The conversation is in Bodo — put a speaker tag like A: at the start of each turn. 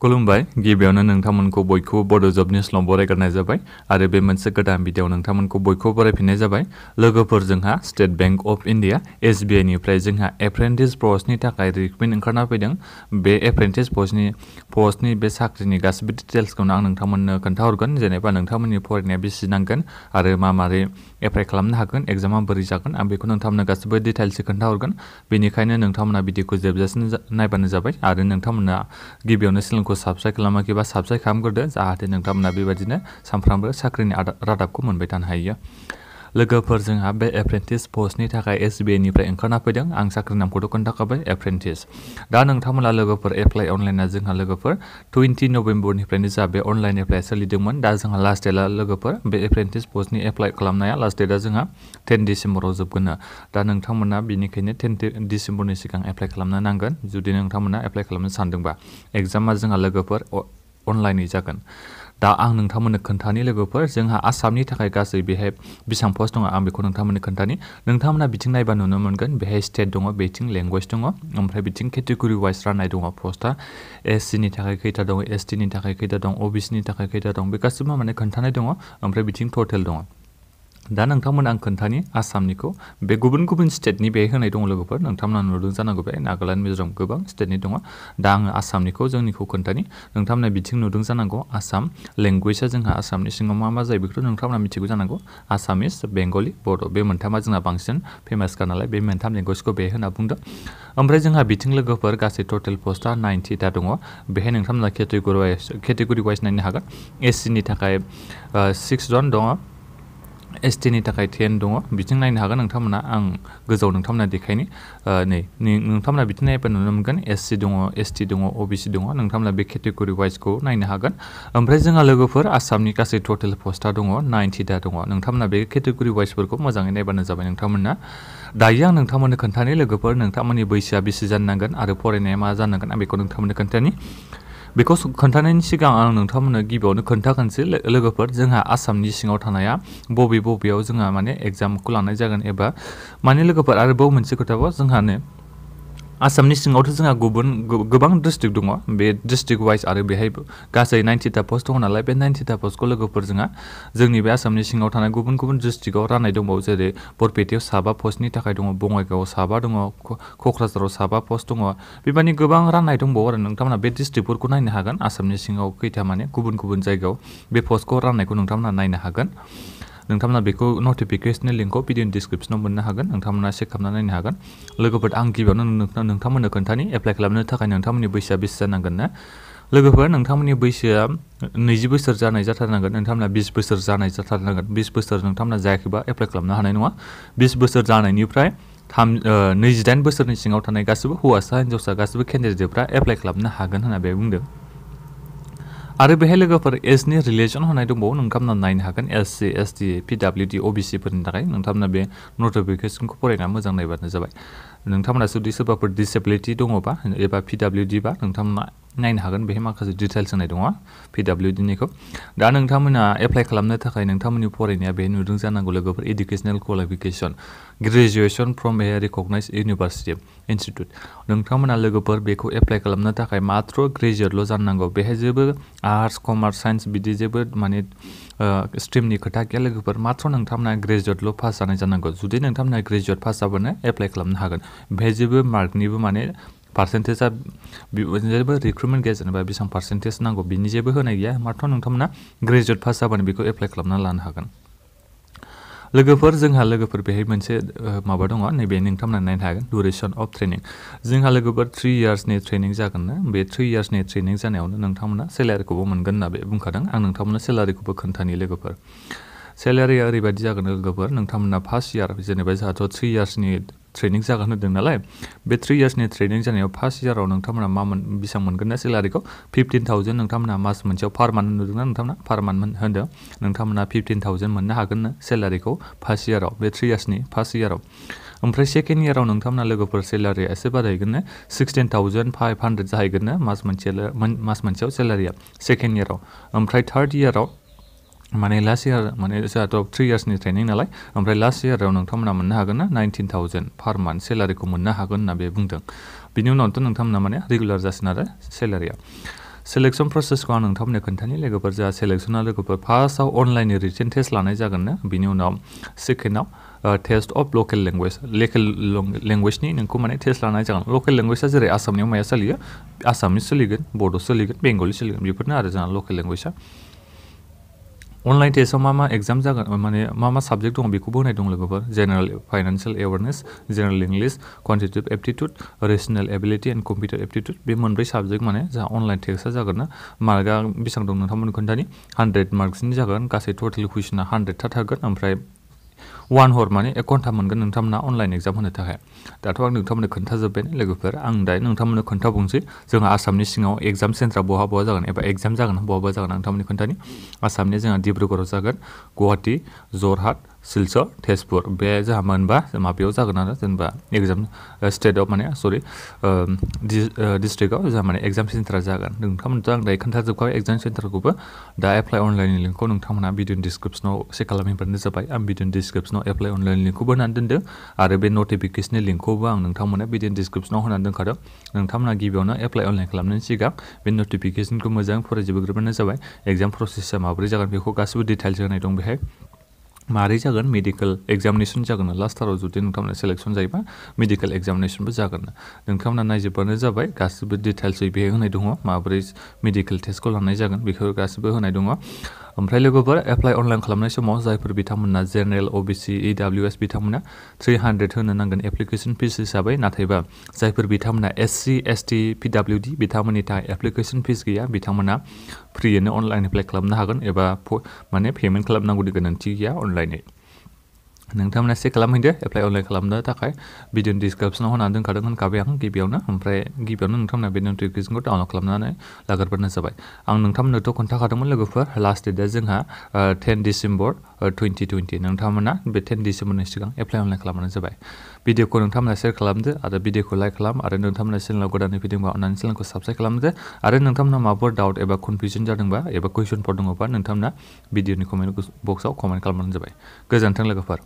A: खुलुमबाय गिबियावनो नोंथांमोनखौ बयखौबो बड' जब निउसलाव बरायग्रोनाय जाबाय आरो बे मोनसे गोदान भिडिअ नोंथांमोनखौ बयखौबो बरायफिननाय जाबाय। लोगोफोर जोंहा state bank of India SBI निफ्राय जोंहा एप्रेन्टिस पस्टनि थाखाय रिक्रुटमेन्ट ओंखारना फैदों। बे एप्रेन्टिस पस्टनि बे साख्रिनि गासिबो डिटेल्सखौनो आं नोंथांमोननो खोन्थाहरगोन। जेनेबा नोंथांमोननि फरायनाया बेसे नांगोन आरो मारै एप्लाइ खालामनो हागोन, एग्जामा बोरै जागोन, आं बेखौ नोंथांमोननो गासिबो डिटेल्सै खोन्थाहरगोन। बेनिखायनो नोंथांमोना भिडिअखौ जोबजासिम नायबानो जाबाय आरो नोंथांमोना गिबियावनो चेनेलखौ साबस्क्राइब खालामाखैबा साबस्क्राइब खालामग्रोदो, जाहाथे नोंथांमोना बेबायदिनो सानफ्रामबो साख्रिनि रादाबखौ मोनबाय थानो हायो। लोगोफोर जोंहा बे एप्रेन्टिस पस्टनि थाखाय SBI निफ्राय ओंखारना फैदों। आं साख्रिनि नामखौथ' खोन्थाखाबाय, एप्रेन्टिस। दा नोंथांमोना लोगोफोर एप्लाइ अनलाइना जोंहा लोगोफोर 20 नभेम्बरनिफ्रायनो जा बे अनलाइन एप्लाइ सोलिदोंमोन। दा जोंहा लास्ट डेटआ लोगोफोर बे एप्रेन्टिस पस्टनि एप्लाइ खालामनाया लास्ट डेटआ जोंहा 10 डिसेम्बराव जोबगोन। दा नोंथांमोना बेनिखायनो 10 डिसेम्बरनि सिगां एप्लाइ खालामनो नांगोन जुदि नोंथांमोना एप्लाइ खालामनो सानदोंबा। एग्जामा जोंहा लोगोफोर अनलाइनै जागोन। दा आं नोंथांमोननो खोन्थानि लोगोफोर जोंहा आसामनि थाखाय गासै बेहाय बेसेबां पस्ट दङ आं बेखौ नोंथांमोननो खोन्थानि। नोंथांमोना बिथिं नायबा नुनो मोनगोन बेहाय स्टेट दङ, बिथिं लेंगुवेज दङ, ओमफ्राय बिथिं केटेगरि वाइस राननाय दङ पस्टआ। SC नि थाखाय खैथा दङ, ST नि थाखाय खैथा दं, OBC नि थाखाय खैथा दं, बे गासिबो माने खोन्थानाय दङ। ओमफ्राय बिथिं टटेल दङ। दा नोंथांमोना आं खोन्थानि आसामनिखौ। बे गुबुन गुबुन स्टेटनि बेहाय होनाय दङ लोगोफोर, नोंथांमोना नुदों जानांगौ बे नागालेण्ड, मिज'राम गोबां स्टेटनि दङ। दा आङो आसामनिखौ जोंनिखौ खोन्थानि। नोंथांमोना बिथिं नुदों जानांगौ आसाम। लेंगुवेजआ जोंहा आसामनि सिङाव मा जायो बेखौथ' नोंथांमोना मिथिगौ जानांगौ। आसामिस, बेंगलि, बड', बे मोनथामा जोंहा बांसिन फेमासखा नालाय बे मोनथाम लेंगुवेजखौ बेहाय होनना बुंदों। ओमफ्राय जोंहा बिथिं लोगोफोर गासै टटेल पस्टआ 90टा दङ। बेहाय नोंथांमोना केटेगरि वाइस नायनो हागोन। SC नि थाखाय 6 जन दङ, ST नि थाखाय 10 दङ। बिथिं नायनो हागोन नोंथांमोना, आं गोजौआव नोंथांमोना देखायनि। नोंथांमोना बिथिं नायबा नुनो मोनगोन SC दङ, ST दङ, OBC दङ। नोंथांमोना बे केटेगरि वाइसखौ नायनो हागोन। ओमफ्राय जोंहा लोगोफोर आसामनि गासै टटेल पस्टआ दङ 90टा दङ। नोंथांमोना बे केटेगरि वाइसफोरखौ मोजाङै नायबानो जाबाय नोंथांमोना। दायो आं नोंथांमोननो खोन्थानि लोगोफोर नोंथांमोननि बैसोआ बेसे जानो नांगोन आरो फरायनाया मा जानांगोन आं बेखौ नोंथांमोननो खोन्थानि। बेखौ खोन्थानायनि सिगां आं नोंथांमोननो गिबियावनो खोन्थागोनसै लोगोफोर जोंहा आसामनि सिङाव थानाया बबेयाव जोंहा माने एग्जामखौ लानाय जागोन एबा माने लोगोफोर आरोबाव मोनसे खोथाबाव जोंहानो आसामनि सिङावथ' जोंहा गोबां डिस्ट्रिक्ट दङ। बे डिस्ट्रिक्ट वाइस आरो बेहाय गासै 90टा पस्ट दङ नालाय बे 90टा पस्टखौ लोगोफोर जोंहा जोंनि बे आसामनि सिङाव थानाय गुबुन गुबुन डिस्ट्रिक्टआव राननाय दंबावो। जेरै बरपेटायाव 7 पस्टनि थाखाय दङ, बङाइगावआव 7 दङ, क'क्राझाराव 7 पस्ट दङ। बेबायदि गोबां राननाय दंबावो आरो नोंथांमोना बे डिस्ट्रिक्टफोरखौ नायनो हागोन। आसामनि सिङाव खैथा माने गुबुन गुबुन जायगायाव बे पस्टखौ राननायखौ नोंथांमोना नायनो हागोन। नोंथांमोना बेखौ नटिफिकेसननि लिंकखौ भिडिअनि डिसक्रिपसनाव मोननो हागोन। नोंथांमोना चेक खालामनानै नायनो हागोन। लोगोफोर आं गिबियावनो नोंथांमोननो खोन्थानि एप्लाइ खालामनो थाखाय नोंथांमोननि बैसोआ बेसे जानांगोन ना। लोगोफोर नोंथांमोननि बैसोआ 20 बोसोर जानाय जाथारनांगोन। नोंथांमोना 20 बोसोर जानाय जाथारनांगोन। 20 बोसोर नोंथांमोना जायाखैबा एप्लाइ खालामनो हानाय नङा। 20 बोसोर जानायनिफ्राय 28 बोसोरनि सिङाव थानाय गासिबो हौवासा हिन्जावसा गासिबो केन्डिडेटफ्रा एप्लाइ खालामनो हागोन होनना बे बुंदों। आरो बेहाय लोगोफोर एजनि रिलेसन होनाय दंबावो, नोंथांमोना नायनो हागोन। SC, ST, PWD, OBC फोरनि थाखाय नोंथांमोना बे नटिफिकेसनखौ फरायनानै मोजां नायबानो जाबाय। नोंथांमोना जुदि सोरबाफोर डिसेबिलिटि दङबा एबा PWD बा नोंथांमोना नायनो हागोन। बेहाय माखासे डिटेल्स होनाय दङ PWD निखौ। दा नोंथांमोना एप्लाइ खालामनो थाखाय नोंथांमोननि फरायनाया बेहाय नुदों जानांगौ लोगोफोर educational qualification graduation from A recognised university institute. नोंथांमोना लोगोफोर बेखौ एप्लाइ खालामनो थाखाय मात्र ग्रेजुवेटल' जानांगौ। बेहाय जेबो आर्टस, कमार्स, साइन्स बिदि जेबो माने स्ट्रिमनि खोथा गैया लोगोफोर। मात्र नोंथांमोना ग्रेजुवेटल' पास जानाय जानांगौ। जुदि नोंथांमोना ग्रेजुवेट पास जाबानो एप्लाइ खालामनो हागोन। बेहाय जेबो मार्कनिबो माने पार्सेन्टेजआ जेबो रिक्रुटमेन्ट गैया, जेनेबा बेसेबां पार्सेन्टेज नांगौ बिनि जेबो होनाय गैया। मात्र नोंथांमोना ग्रेजुवेट पास जाबानो बेखौ एप्लाइ खालामना लानो हागोन। लोगोफोर जोंहा बेहाय मोनसे माबा दङ, नैबे नोंथांमोना नायनो हागोन दुरेसन अफ ट्रेनिं। जोंहा लोगोफोर 3 इयार्सनि ट्रेनिं जागोन ना। बे 3 इयार्सनि ट्रेनिं जानायावनो नोंथांमोना सेलारिखौबो मोनगोन होनना बे बुंखादों। आं नोंथांमोननो सेलारिखौबो खोन्थानि लोगोफोर। सेलारिया ओरैबायदि जागोन लोगोफोर, नोंथांमोना फार्स्ट इयार जेनेबा जोंहाथ' 3 इयार्सनि ट्रेनिं जागोन होदों नालाय, बे 3 इयार्सनि ट्रेनिं जानायाव फार्स्ट इयाराव नोंथांमोना बेसेबां मोनगोन ना सेलारिखौ 15,000 नोंथांमोना मास मोनसेयाव पार मान्थ नुदोंना नोंथांमोना पार मान्थ होनदों। नोंथांमोना 15,000 मोननो हागोन सेलारिखौ फार्स्ट इयाराव, बे 3 इयार्सनि फार्स्ट इयाराव। ओमफ्राय सेकेन्ड इयाराव नोंथांमोना लोगोफोर सेलारिया एसे बारायगोन 16,500 जाहैगोन मास मोनसेयाव सेलारिया सेकेन्ड इयाराव। ओमफ्राय थार्ड इयाराव माने लास्ट इयार माने जोंहाथ' 3 इयार्सनि ट्रेनिं नालाय, ओमफ्राय लास्ट इयाराव नोंथांमोना मोननो हागोन ना 19,000 पार मान्थ सेलारिखौ मोननो हागोन होनना बे बुंदों। बिनि उनावथ' नोंथांमोना माने रेगुलार जासिगोन आरो सेलारिया। सिलेक्शन प्रसेसखौ आं नोंथांमोननो खोन्थानि लोगोफोर जोंहा सिलेक्शना लोगोफोर फार्स्टआव अनलाइन रिटेन टेस्ट लानाय जागोन बिनि उनाव सेकेन्डआव टेस्ट अफ लकेल लेंगुवेजनि नोंखौ माने टेस्ट लानाय जागोन लकेल लेंगुवेजआ जेरै आसामनियाव माया सोलियो आसामिस सोलिगोन बड' सोलिगोन बेंगलि सोलिगोन बेफोरनो आरो जोंहा लकेल लेंगुवेजआ अनलाइन टेस्टआव मा एग्जाम जागोन माने मा साबजेक्ट दं बेखौबो होनाय दं लोगोफोर general financial awareness general English quantitative aptitude regional ability and computer aptitude बे मोनब्रै साबजेक्ट माने जोंहा अनलाइन टेस्टआ जागोन ना मार्कआ बेसेबां दं नोंथांमोन खोन्थानि 100 मार्क्सनि जागोन गासै टटेल कुइसना 100 थागोन ओमफ्राय 1 हर माने 1 घन्टा मोनगोन नोंथांमोना अनलाइन एग्जाम होनो थाखाय दाथ' आं नोंथांमोननो खोन्थाजोब्बाय लोगोफोर आं दायो नोंथांमोननो खोन्थाबावनोसै जोंहा आसामनि सिङाव एग्जाम सेन्टारा बहा जागोन एबा एग्जाम जागोन बहा जागोन आं नोंथांमोननो खोन्थानि आसामनि जोंहा डिब्रुगड़आव जागोन गुवाहाटी जरहाट सिलचर तेजपुर बे जोंहा मोनबा माबायाव जागोन आरो जेनेबा एग्जाम स्टेटआव माने सरि डिस्ट्रिक्टआव जोंहा माने एग्जाम सेन्टारा जागोन नोंथांमोनथ' आं दायो खोन्थाजोबखाबाय एग्जाम सेन्टारखौबो दा एप्लाइ अनलाइननि लिंकखौ नोंथांमोना भिडिअ डिसक्रिपसनाव चेक खालामहैबानो जाबाय आं भिडिअ डिसक्रिपसनाव एप्लाइ अनलाइन लिंकखौबो होनानै दोनदों आरो बे नटिफिकेसननि लिंकखौबो आं नोंथांमोननो भिडिअ डिसक्रिपसनाव होनानै दोनखादों नोंथांमोना गिबियावनो एप्लाइ अनलाइन खालामनायनि सिगां बे नटिफिकेसनखौ मोजाङै फरायजोबग्रोबानो जाबाय एग्जाम प्रसेसआ माबोरै जागोन बेखौ गासिबो डिटेल्स होनाय दं बेहाय मारै जागोन मेडिकेल एग्जामिनेसन जागोन लास्टाराव जुदि नोंथांमोना सिलेक्शन जायोबा मेडिकेल एग्जामिनेसनबो जागोन नोंथांमोना नायजोबबानो जाबाय गासिबो डिटेल्सै बेहाय होनाय दङ माबोरै मेडिकेल टेस्टखौ लानाय जागोन बेखौ गासिबो होनाय दङ ओमफ्राय लोगोफोर एप्लाइ अनलाइन खालामनाय समाव जायफोर बिथांमोना जेनेरेल ओबिसि इडब्लिउएस बिथांमोना 300 होनो नांगोन एप्लिकेसन फिस हिसाबै नाथायबा जायफोर बिथांमोना एससि एसटि पिडब्लिउडि बिथांमोननि थाखाय एप्लिकेसन फिस गैया बिथांमोना फ्रियैनो अनलाइन एप्लाइ खालामनो हागोन एबा माने पेमेन्ट खालामनांगौनि गोनांथि गैया अनलाइनै नोंथांमोना चेक खालामहैदो एप्लाइ अनलाइन खालामनो थाखाय भिडिअ डिसक्रिपसनाव होनानै दोनखादों होनखाबाय आं गिबियावनो ओमफ्राय गिबियावनो नोंथांमोना बे नटिफिकेसनखौ डाउनलड खालामनानै लाग्रोबानो जाबाय आं नोंथांमोननोथ' खोन्थाखादोंमोन लोगोफोर लास्ट डेटआ जोंहा 10 डिसेम्बर 2020 नोंथांमोना बे 10 डिसेम्बरनि सिगां एप्लाइ अनलाइन खालामबानो जाबाय भिडिअखौ नोंथांमोना शेयार खालामदो आरो भिडिअखौ लाइक खालाम आरो नोंथांमोना चेनेलाव गोदानै फैदोंबा अन्नानै चेनेलखौ साबस्क्राइब खालामदो आरो नोंथांमोना माबाफोर डाउट एबा कनफिउजन जादोंबा एबा कुइसनफोर दङबा नोंथांमोना भिडिअनि कमेन्ट बक्सआव कमेन्ट खालामबानो जाबाय गोजोन्थों लोगोफोर